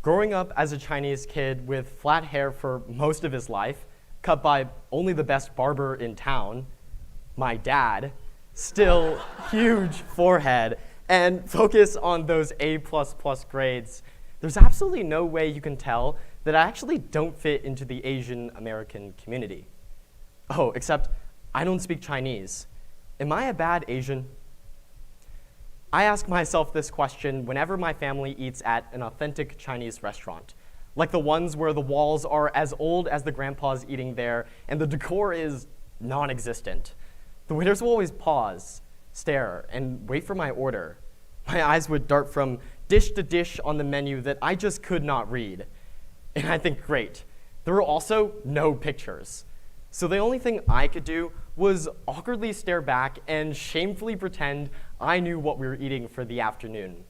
Growing up as a Chinese kid with flat hair for most of his life, cut by only the best barber in town, my dad, still huge forehead, and focus on those A++ grades, there's absolutely no way you can tell that I actually don't fit into the Asian American community. Oh, except I don't speak Chinese. Am I a bad Asian? I ask myself this question whenever my family eats at an authentic Chinese restaurant, like the ones where the walls are as old as the grandpas eating there and the decor is non-existent. The waiters will always pause, stare, and wait for my order. My eyes would dart from dish to dish on the menu that I just could not read. And I think, great, there were also no pictures. So the only thing I could do was awkwardly stare back and shamefully pretend I knew what we were eating for the afternoon.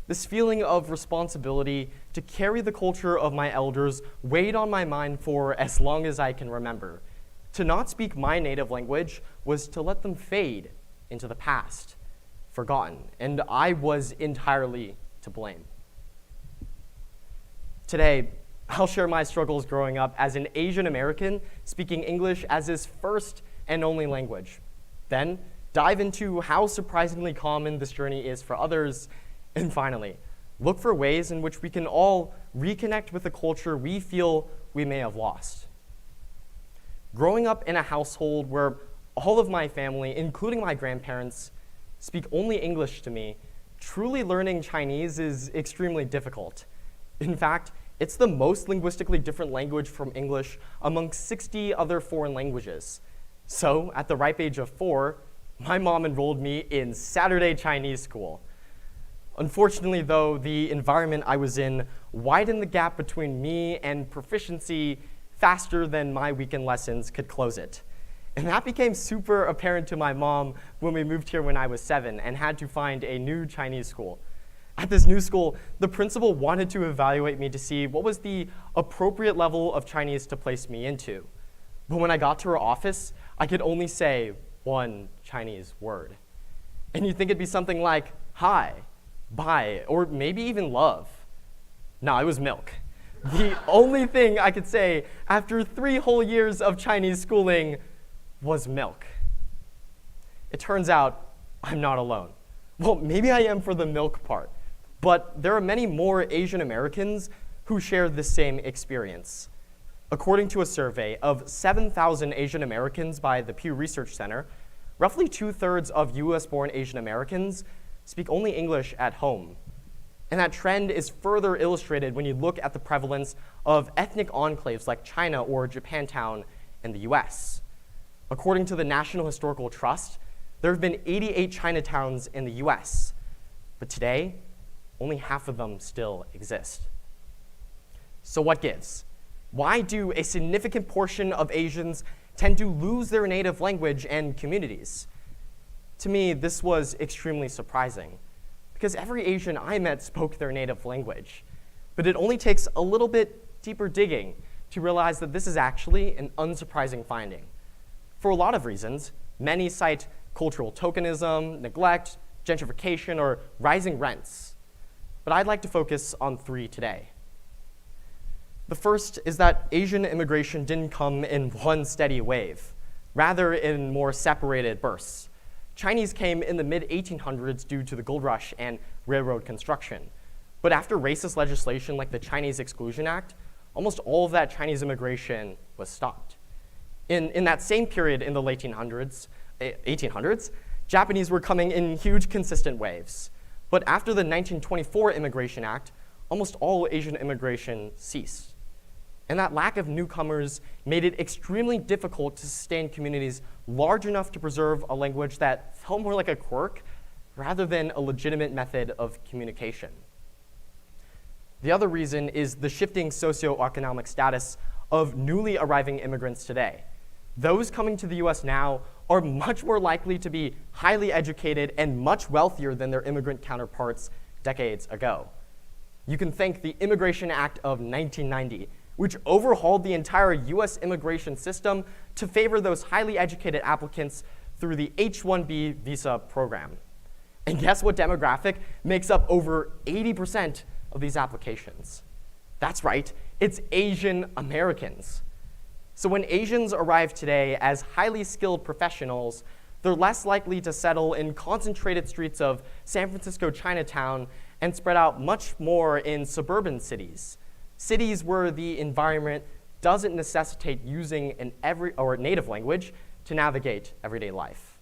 This feeling of responsibility to carry the culture of my elders weighed on my mind for as long as I can remember. To not speak my native language was to let them fade into the past, forgotten, and I was entirely to blame. Today, I'll share my struggles growing up as an Asian American speaking English as his first and only language. Then, dive into how surprisingly common this journey is for others, and finally, look for ways in which we can all reconnect with the culture we feel we may have lost. Growing up in a household where all of my family, including my grandparents, speak only English to me, truly learning Chinese is extremely difficult. In fact, it's the most linguistically different language from English among 60 other foreign languages. So, at the ripe age of 4, my mom enrolled me in Saturday Chinese school. Unfortunately, though, the environment I was in widened the gap between me and proficiency faster than my weekend lessons could close it. And that became super apparent to my mom when we moved here when I was 7 and had to find a new Chinese school. At this new school, the principal wanted to evaluate me to see what was the appropriate level of Chinese to place me into. But when I got to her office, I could only say one Chinese word. And you'd think it'd be something like hi, bye, or maybe even love. No, it was milk. The only thing I could say after 3 whole years of Chinese schooling was milk. It turns out I'm not alone. Well, maybe I am for the milk part, but there are many more Asian Americans who share this same experience. According to a survey of 7,000 Asian Americans by the Pew Research Center, roughly 2/3 of US-born Asian Americans speak only English at home. And that trend is further illustrated when you look at the prevalence of ethnic enclaves like China or Japantown in the US. According to the National Historical Trust, there have been 88 Chinatowns in the US, but today, only half of them still exist. So what gives? Why do a significant portion of Asians tend to lose their native language and communities? To me, this was extremely surprising, because every Asian I met spoke their native language, but it only takes a little bit deeper digging to realize that this is actually an unsurprising finding. For a lot of reasons, many cite cultural tokenism, neglect, gentrification, or rising rents. But I'd like to focus on 3 today. The first is that Asian immigration didn't come in one steady wave, rather in more separated bursts. Chinese came in the mid-1800s due to the gold rush and railroad construction. But after racist legislation like the Chinese Exclusion Act, almost all of that Chinese immigration was stopped. In that same period in the late 1800s, Japanese were coming in huge consistent waves. But after the 1924 Immigration Act, almost all Asian immigration ceased. And that lack of newcomers made it extremely difficult to sustain communities large enough to preserve a language that felt more like a quirk rather than a legitimate method of communication. The other reason is the shifting socioeconomic status of newly arriving immigrants today. Those coming to the US now are much more likely to be highly educated and much wealthier than their immigrant counterparts decades ago. You can thank the Immigration Act of 1990, which overhauled the entire US immigration system to favor those highly educated applicants through the H-1B visa program. And guess what demographic makes up over 80% of these applications. That's right, it's Asian Americans. So when Asians arrive today as highly skilled professionals, they're less likely to settle in concentrated streets of San Francisco Chinatown and spread out much more in suburban cities, cities where the environment doesn't necessitate using a native language to navigate everyday life.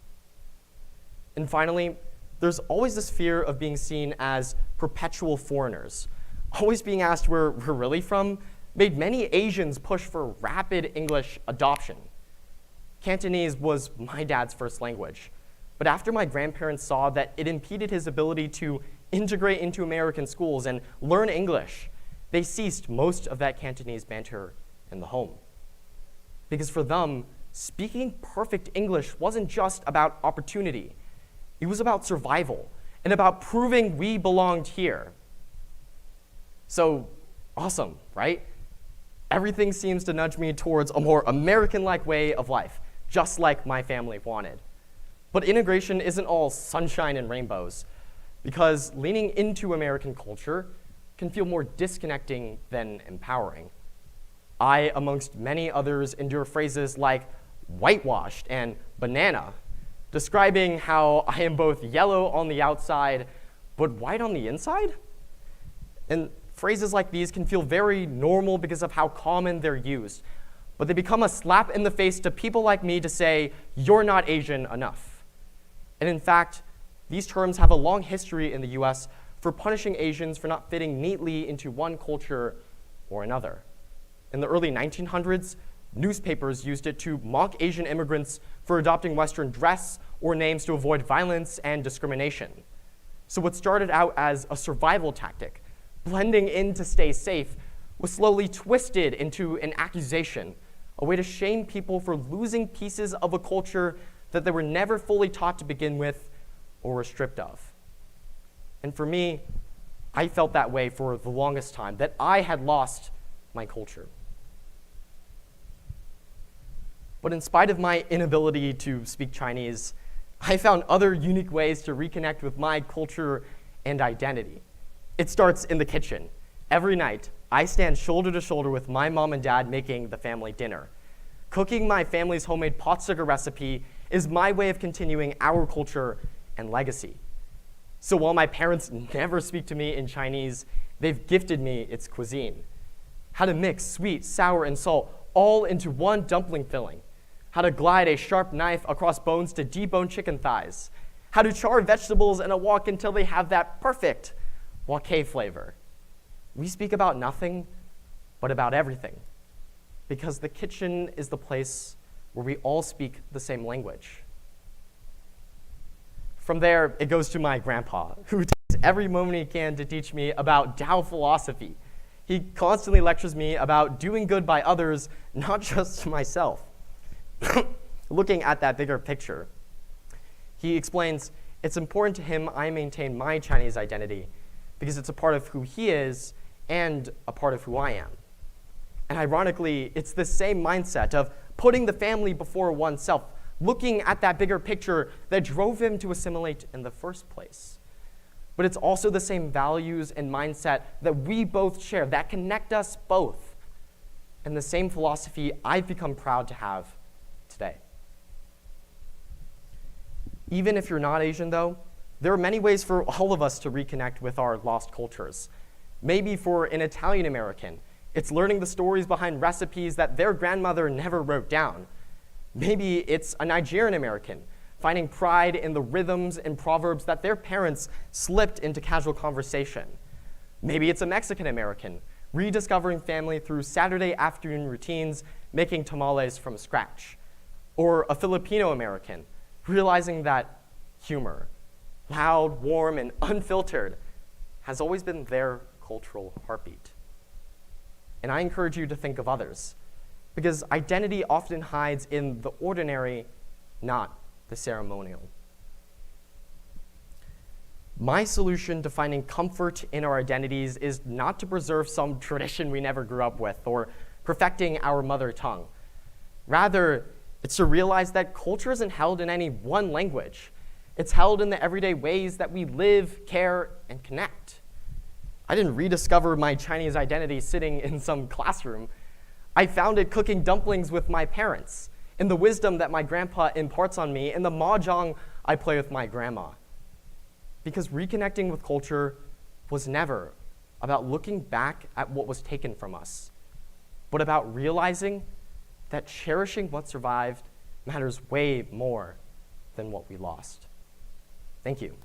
And finally, there's always this fear of being seen as perpetual foreigners. Always being asked where we're really from made many Asians push for rapid English adoption. Cantonese was my dad's first language, but after my grandparents saw that it impeded his ability to integrate into American schools and learn English, they ceased most of that Cantonese banter in the home. Because for them, speaking perfect English wasn't just about opportunity. It was about survival and about proving we belonged here. So, awesome, right? Everything seems to nudge me towards a more American-like way of life, just like my family wanted. But integration isn't all sunshine and rainbows, because leaning into American culture can feel more disconnecting than empowering. I, amongst many others, endure phrases like whitewashed and banana, describing how I am both yellow on the outside, but white on the inside. And phrases like these can feel very normal because of how common they're used, but they become a slap in the face to people like me to say, you're not Asian enough. And in fact, these terms have a long history in the US for punishing Asians for not fitting neatly into one culture or another. In the early 1900s, newspapers used it to mock Asian immigrants for adopting Western dress or names to avoid violence and discrimination. So what started out as a survival tactic, blending in to stay safe, was slowly twisted into an accusation, a way to shame people for losing pieces of a culture that they were never fully taught to begin with or were stripped of. And for me, I felt that way for the longest time, that I had lost my culture. But in spite of my inability to speak Chinese, I found other unique ways to reconnect with my culture and identity. It starts in the kitchen. Every night, I stand shoulder to shoulder with my mom and dad making the family dinner. Cooking my family's homemade pot sugar recipe is my way of continuing our culture and legacy. So while my parents never speak to me in Chinese, they've gifted me its cuisine. How to mix sweet, sour, and salt all into one dumpling filling. How to glide a sharp knife across bones to debone chicken thighs. How to char vegetables in a wok until they have that perfect wok flavor. We speak about nothing, but about everything, because the kitchen is the place where we all speak the same language. From there, it goes to my grandpa, who takes every moment he can to teach me about Tao philosophy. He constantly lectures me about doing good by others, not just myself. Looking at that bigger picture, he explains it's important to him I maintain my Chinese identity because it's a part of who he is and a part of who I am. And ironically, it's the same mindset of putting the family before oneself, looking at that bigger picture that drove him to assimilate in the first place. But it's also the same values and mindset that we both share, that connect us both, and the same philosophy I've become proud to have today. Even if you're not Asian, though, there are many ways for all of us to reconnect with our lost cultures. Maybe for an Italian American, it's learning the stories behind recipes that their grandmother never wrote down. Maybe it's a Nigerian American, finding pride in the rhythms and proverbs that their parents slipped into casual conversation. Maybe it's a Mexican American, rediscovering family through Saturday afternoon routines, making tamales from scratch. Or a Filipino American, realizing that humor, loud, warm, and unfiltered, has always been their cultural heartbeat. And I encourage you to think of others, because identity often hides in the ordinary, not the ceremonial. My solution to finding comfort in our identities is not to preserve some tradition we never grew up with or perfecting our mother tongue. Rather, it's to realize that culture isn't held in any one language. It's held in the everyday ways that we live, care, and connect. I didn't rediscover my Chinese identity sitting in some classroom. I found it cooking dumplings with my parents, in the wisdom that my grandpa imparts on me, and the mahjong I play with my grandma. Because reconnecting with culture was never about looking back at what was taken from us, but about realizing that cherishing what survived matters way more than what we lost. Thank you.